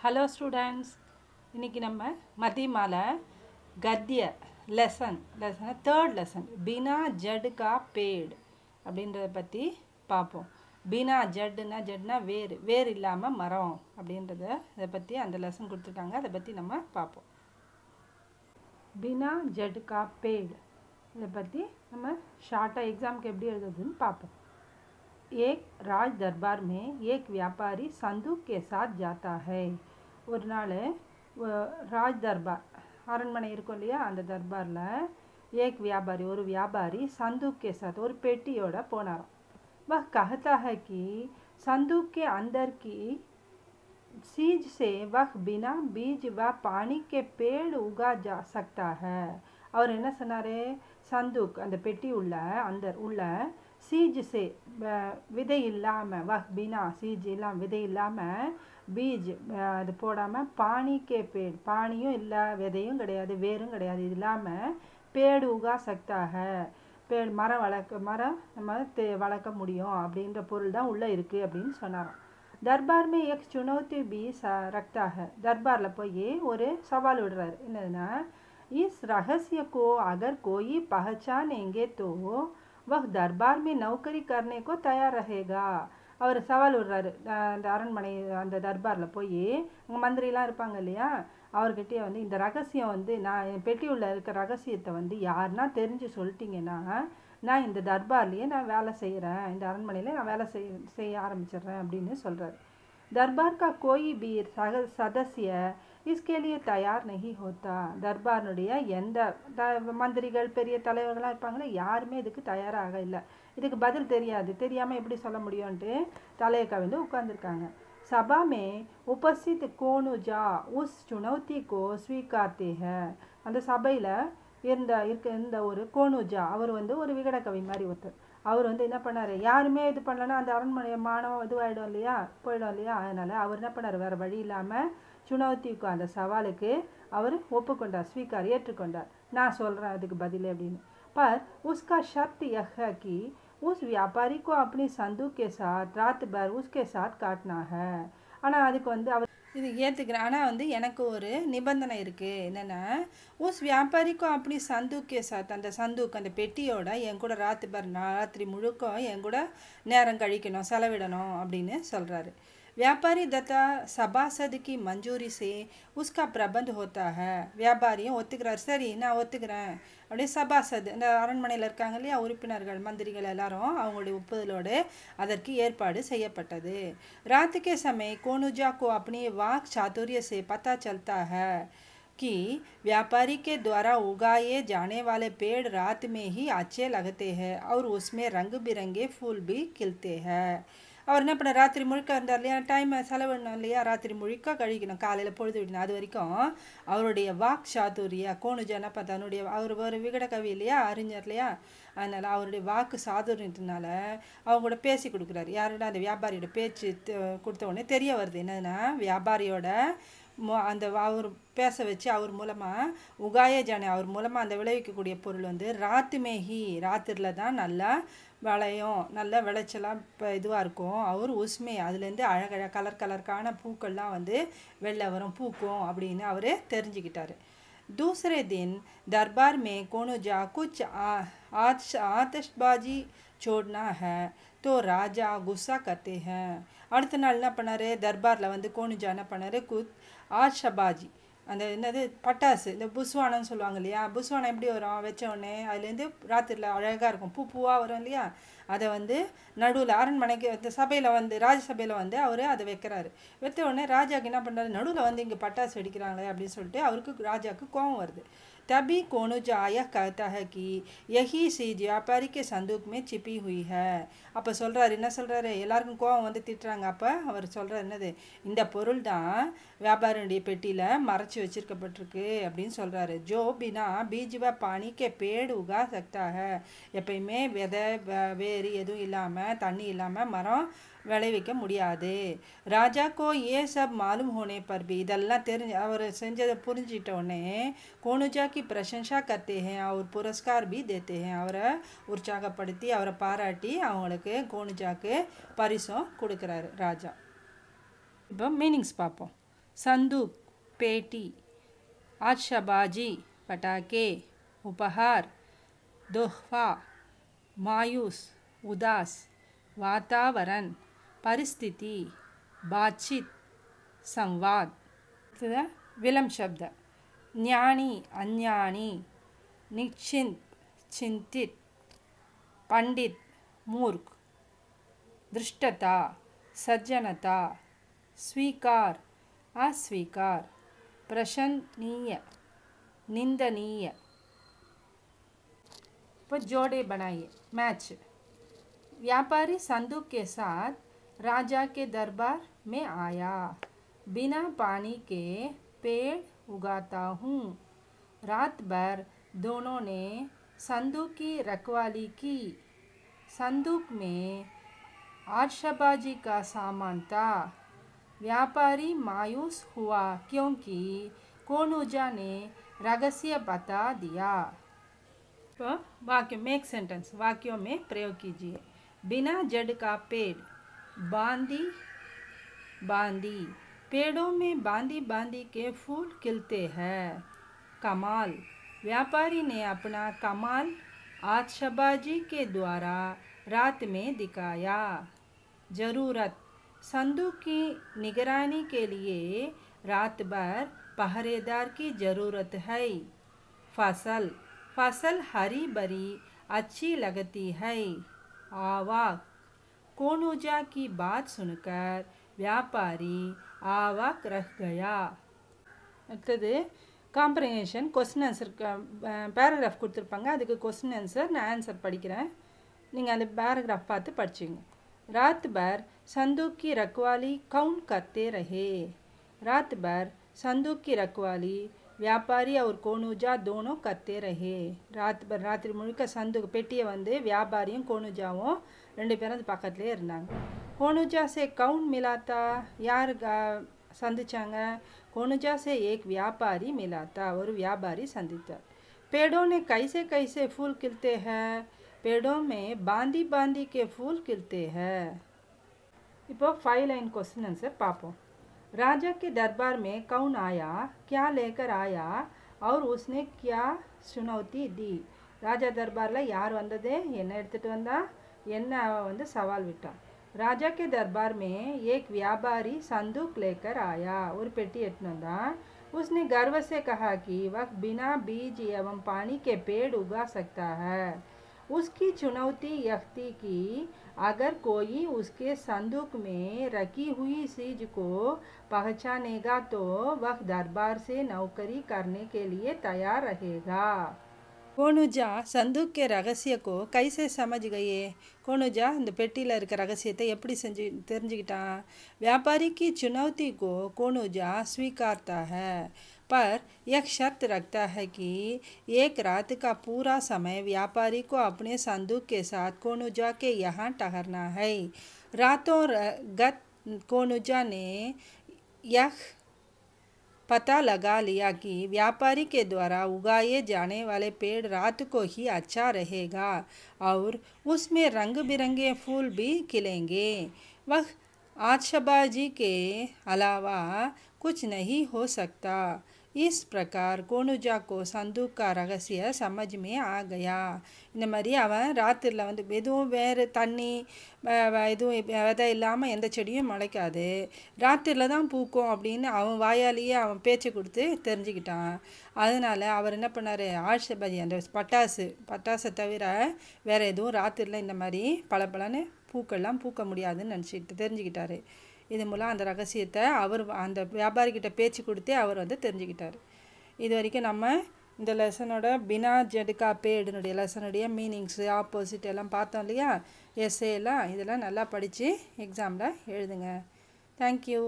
Hello students, இன்றைக்கி நம்ம மதிமால கத்திய லெசன் தேர்ட் லெசன் பினா ஜட் கா பேட் அப்படின்றத பற்றி பார்ப்போம். பினா ஜட்னா வேர் இல்லாமல் மரம் அப்படின்றத இதை பற்றி அந்த லெசன் கொடுத்துருக்காங்க. அதை பற்றி நம்ம பார்ப்போம். பினா ஜட் கா பேட் இதை பற்றி நம்ம ஷார்ட்டாக எக்ஸாமுக்கு எப்படி எழுதுறதுன்னு பார்ப்போம். एक राज दरबार में एक व्यापारी संदूक के साथ जाता है. ஒரு நாள் ராஜ் தர்பார் அரண்மனை இருக்கும் இல்லையா, அந்த தர்பாரில் एक व्यापारी ஒரு வியாபாரி संदूक के साथ ஒரு பெட்டியோட போனாராம். वह कहता है कि संदूक के अंदर की सीज से वह बिना बीज व पानी के पेड़ उगा जा सकता है. அவர் என்ன சொன்னார், சந்தூக் அந்த பெட்டி உள்ள சீஜ் சே விதை இல்லாமல், வஹ் பினா சீஜ் இல்லாமல் விதை இல்லாமல், பீஜ் அது போடாமல், பானிக்கே பேடு பானியும் இல்லை விதையும் கிடையாது வேரும் கிடையாது, இது இல்லாமல் பேடு உகா சக்தாக பேடு மரம் நம்ம வளர்க்க முடியும் அப்படின்ற பொருள் தான் உள்ளே இருக்குது அப்படின்னு சொன்னாராம். दरबार में एक चुनौती भी रखता है. दरबारिல் போய் ஒரு சவால் விடுறாரு. என்னதுன்னா, इस रहस्य को अगर कोई पहचानेंगे तो वह दरबार में नौकरी करने को तैयार रहेगा. அவர் சவால் விடுறாரு. அந்த அரண்மனை அந்த தர்பாரில் போய் அங்கே மந்திரிலாம் இருப்பாங்க இல்லையா, அவர்கிட்டயே வந்து இந்த ரகசியம் நான் என் பெட்டி உள்ள இருக்க ரகசியத்தை யாருன்னா தெரிஞ்சு சொல்லிட்டீங்கன்னா நான் இந்த தர்பார்லேயே நான் வேலை செய்கிறேன், இந்த அரண்மனையில் நான் வேலை செய்ய ஆரம்பிச்சிடுறேன் அப்படின்னு சொல்கிறார். दरबार का कोई भी सदस्य इसके लिए तैयार नहीं होता. தர்பாருடைய எந்த மந்திரிகள் பெரிய தலைவர்களாக இருப்பாங்களே யாருமே இதுக்கு தயாராக இல்லை. இதுக்கு பதில் தெரியாமல் எப்படி சொல்ல முடியும்ன்ட்டு தலையை கவிழ்ந்து உட்கார்ந்துருக்காங்க. सभा में उपस्थित कोनुजा उस चुनौती को स्वीकारते हैं. அந்த சபையில் இருந்த ஒரு கோனுஜா, அவர் ஒரு விகட கவி மாதிரி ஒருத்தர். அவர் என்ன பண்ணார், யாருமே இது பண்ணலன்னா அந்த அரண்மனை மானம் போயிடும் இல்லையா, அதனால் அவர் என்ன பண்ணார், வேறு வழி இல்லாமல் சுனௌத்திக்கு அந்த சவாலுக்கு அவர் ஒப்புக்கொண்டார், ஏற்றுக்கொண்டார். நான் சொல்கிறேன் அதுக்கு பதில் அப்படின்னு. पर उसका शर्त यह है कि उस व्यापारी को अपनी संदूक के साथ रात भर उसके साथ काटना है. ஆனால் அதுக்கு அவர் இது ஏற்றுக்கிறேன், ஆனால் எனக்கு ஒரு நிபந்தனை இருக்குது. என்னென்னா, உஸ் வியாபாரிக்கும் அப்படி சந்தூக்கே சாத் அந்த சந்தூக் அந்த பெட்டியோட என் கூட ராத்திரி முழுக்க என் கூட நேரம் கழிக்கணும், செலவிடணும் அப்படின்னு சொல்கிறாரு. व्यापारी दत्ता सभासद की मंजूरी से उसका प्रबंध होता है. வியாபாரியும் ஒத்துக்கிறார், சரி நான் ஒத்துக்கிறேன் அப்படியே சபாசத் இந்த அரண்மனையில் இருக்காங்க இல்லையா உறுப்பினர்கள் மந்திரிகள் எல்லாரும் அவங்களுடைய ஒப்புதலோடு அதற்கு ஏற்பாடு செய்யப்பட்டது. रात के समय कोनुजा को अपनी वाक चातुर्य से पता चलता है कि व्यापारी के द्वारा उगाए जाने वाले पेड़ रात में ही अच्छे लगते हैं और उसमें रंग बिरंगे फूल भी खिलते हैं. அவர் என்ன பண்ண, ராத்திரி முழுக்க இருந்தார் இல்லையா, டைம் செலவிடணும் இல்லையா, ராத்திரி முழுக்க கழிக்கணும், காலையில் பொழுது விடணும். அது வரைக்கும் அவருடைய வாக் சாதுரியா கோனுஜானா தன்னுடைய அவர் ஒரு விகட கவி இல்லையா, அறிஞர் இல்லையா, அதனால் அவருடைய வாக்கு சாதுரியத்தினால அவங்க கூட பேசி கொடுக்குறாரு. யாரோட, அந்த வியாபாரியோட பேச்சு கொடுத்த உடனே தெரிய வருது என்னதுன்னா, வியாபாரியோட அந்த அவர் பேச வச்சு அவர் மூலமாக உகாய ஜானே அவர் மூலமாக அந்த விளைவிக்கக்கூடிய பொருள் ராத்திரியில் தான் நல்லா விளையும், நல்ல விளைச்சலாம் இப்போ இதுவாக இருக்கும். அவர் உஸ்மே அதுலேருந்து அழகழக கலர்கான பூக்கள்லாம் வெளில வரும், பூக்கும் அப்படின்னு அவர் தெரிஞ்சுக்கிட்டார். दूसरे दिन दरबार में कोनुजा कुछ आतिशबाजी छोड़ना है तो राजा गुस्सा करते हैं. அடுத்த நாள் என்ன பண்ணார், தர்பாரில் கோனுஜா என்ன பண்ணார், ஆத்ஷபாஜி அந்த என்னது பட்டாசு, இந்த புஸ்வானம்னு சொல்லுவாங்க இல்லையா, புஸ்வானம் எப்படி வரும், வச்ச உடனே அதுலேருந்து ராத்திரியில் அழகாக இருக்கும், பூவாக வரும் இல்லையா, அதை நடுவில் அரண்மனைக்கு இந்த சபையில் ராஜசபையில் அவர் அதை வைக்கிறாரு. வைத்த உடனே ராஜாவுக்கு என்ன பண்ணுறாரு, நடுவில் இங்கே பட்டாசு வெடிக்கிறாங்களே அப்படின்னு சொல்லிட்டு அவருக்கு ராஜாவுக்கு கோபம் வருது. तभी कोनुजा आया कहता है कि यही चीज व्यापारी के संदूक में छिपी हुई है. அப்போ சொல்கிறாரு, என்ன சொல்கிறாரு, எல்லாருக்கும் கோவம் திட்டுறாங்க. அப்போ அவர் சொல்கிறார், என்னது இந்த பொருள் தான் வியாபாரியுடைய பெட்டியில் மறைச்சி வச்சிருக்கப்பட்டிருக்கு அப்படின்னு சொல்கிறாரு. ஜோ பினா பீஜ்வா பானிக்கே பேடு உகா சக்தா है. எப்பயுமே விதை வேறு எதுவும் இல்லாமல் தண்ணி இல்லாமல் மரம் விளைவிக்க முடியாது. ராஜா கோ ஏ சப் மாலும் ஹோனே பர் பி இதெல்லாம் தெரிஞ்சு அவர் செஞ்சதை புரிஞ்சிட்ட உடனே கோனுஜா की प्रशंसा करते हैं और पुरस्कार भी देते हैं. அவரை உற்சாகப்படுத்தி அவரை பாராட்டி அவங்களுக்கு கோனுஜாக்கு பரிசும் கொடுக்குறாரு ராஜா. இப்போ மீனிங்ஸ் பார்ப்போம். संदूक पेटी, आतिशबाजी पटाखे, उपहार तोहफा, मायूस उदास, वातावरण परिस्थिति, बातचीत संवाद। विलम शब्द ज्ञानी अज्ञानी, निश्चिंत चिंतित, पंडित मूर्ख, दृष्टता सज्जनता, स्वीकार अस्वीकार, प्रशंसनीय निंदनीय। पर जोड़े बनाइए मैच। व्यापारी संदूक के साथ राजा के दरबार में आया। बिना पानी के पेड़ उगाता हूँ। रात भर दोनों ने संदूक की रखवाली की। संदूक में आतिशबाजी का सामान था। व्यापारी मायूस हुआ क्योंकि कोनुजा ने रहस्य बता दिया। तो वाक्य मेक सेंटेंस, वाक्यों में प्रयोग कीजिए। बिना जड़ का पेड़, बांदी बांदी, पेड़ों में बांदी बांदी के फूल खिलते हैं। कमाल, व्यापारी ने अपना कमाल आतिशबाजी के द्वारा रात में दिखाया। जरूरत, संदूक की निगरानी के लिए रात भर पहरेदार की जरूरत है। फसल, फसल हरी भरी अच्छी लगती है। आवाक, कोनुजा की बात सुनकर व्यापारी आवाक रह गया। அடுத்தது காம்ப்ரிஹென்ஷன் கொஸ்டின் ஆன்சர் பேராகிராஃப் கொடுத்துருப்பாங்க, அதுக்கு கொஸ்டின் ஆன்சர் நான் ஆன்சர் படிக்கிறேன், நீங்கள் அந்த பேராகிராஃப் பார்த்து படிச்சுங்க। रात भर संदूक की रखवाली कौन करते रहे। रात भर संदूक की रखवाली व्यापारी और कोनुजा दोनों करते रहे। रात भर रात्रि मुழுக்க संदूक பெட்டியை வந்து வியாபாரியும் கோனுஜாவும் ரெண்டு பேரும் அது பக்கத்துலேயே இருந்தாங்க। कोनुजा से कौन मिला था, यार संदिचांग। कोनुजा से एक व्यापारी मिला था, और व्यापारी संदिता। पेड़ों ने कैसे कैसे फूल खिलते हैं, पेड़ों में बांदी बांदी के फूल खिलते हैं। இப்போ 5 लाइन क्वेश्चन आंसर पापों। राजा के दरबार में कौन आया, क्या लेकर आया और उसने क्या चुनौती दी। राजा दरबार यार वंददे என்ன எடுத்துட்டு வந்தா, என்ன வந்து சவால் விட்டான்। राजा के दरबार में एक व्यापारी संदूक लेकर आया, और पेटी एटनंदा। उसने गर्व से कहा कि वह बिना बीज एवं पानी के पेड़ उगा सकता है। उसकी चुनौती यह थी कि अगर कोई उसके संदूक में रखी हुई चीज को पहचानेगा तो वह दरबार से नौकरी करने के लिए तैयार रहेगा। कोनुजा संदूक के रहस्य को कैसे समझ गए। कोनुजा இந்த பெட்டியில் இருக்க ரகசியத்தை எப்படி தெரிஞ்சுக்கிட்டான்। व्यापारी की चुनौती को कोनुजा स्वीकारता है, पर यह शर्त रखता है कि एक रात का पूरा समय व्यापारी को अपने संदूक के साथ कोनुजा के यहाँ ठहरना है। रातों रात कोनुजा ने यह पता लगा लिया कि व्यापारी के द्वारा उगाए जाने वाले पेड़ रात को ही अच्छा रहेगा और उसमें रंग बिरंगे फूल भी खिलेंगे। वह आतिशबाजी के अलावा कुछ नहीं हो सकता। इस प्रकार कोनुजा को संदूक का रहस्य समझ में आ गया। இந்த மாதிரி அவன் ராத்திரியில் வந்து எதுவும் வேறு தண்ணி எதுவும் விதை இல்லாமல் எந்த செடியும் முளைக்காது, ராத்திரியில் தான் பூக்கும் அப்படின்னு அவன் வாயாலேயே அவன் பேச்சு கொடுத்து தெரிஞ்சுக்கிட்டான்। அதனால் அவர் என்ன பண்ணார், ஆதிஷபாஜி அந்த பட்டாசை தவிர வேறு எதுவும் ராத்திரியில் இந்த மாதிரி பளபளன்னு பூக்கள்லாம் பூக்க முடியாதுன்னு தெரிஞ்சுக்கிட்டாரு। இது மூலம் அந்த ரகசியத்தை அவர் அந்த வியாபாரிக்கிட்ட பேச்சு கொடுத்தே அவர் வந்து தெரிஞ்சுக்கிட்டார்। இது வரைக்கும் நம்ம இந்த லெசனோட பினா ஜடுக்கா பேடுனுடைய லெசனுடைய மீனிங்ஸு ஆப்போசிட் எல்லாம் பார்த்தோம் இல்லையா, எஸ்ஏ எல்லாம் இதெல்லாம் நல்லா படித்து எக்ஸாமில் எழுதுங்க। தேங்க்யூ।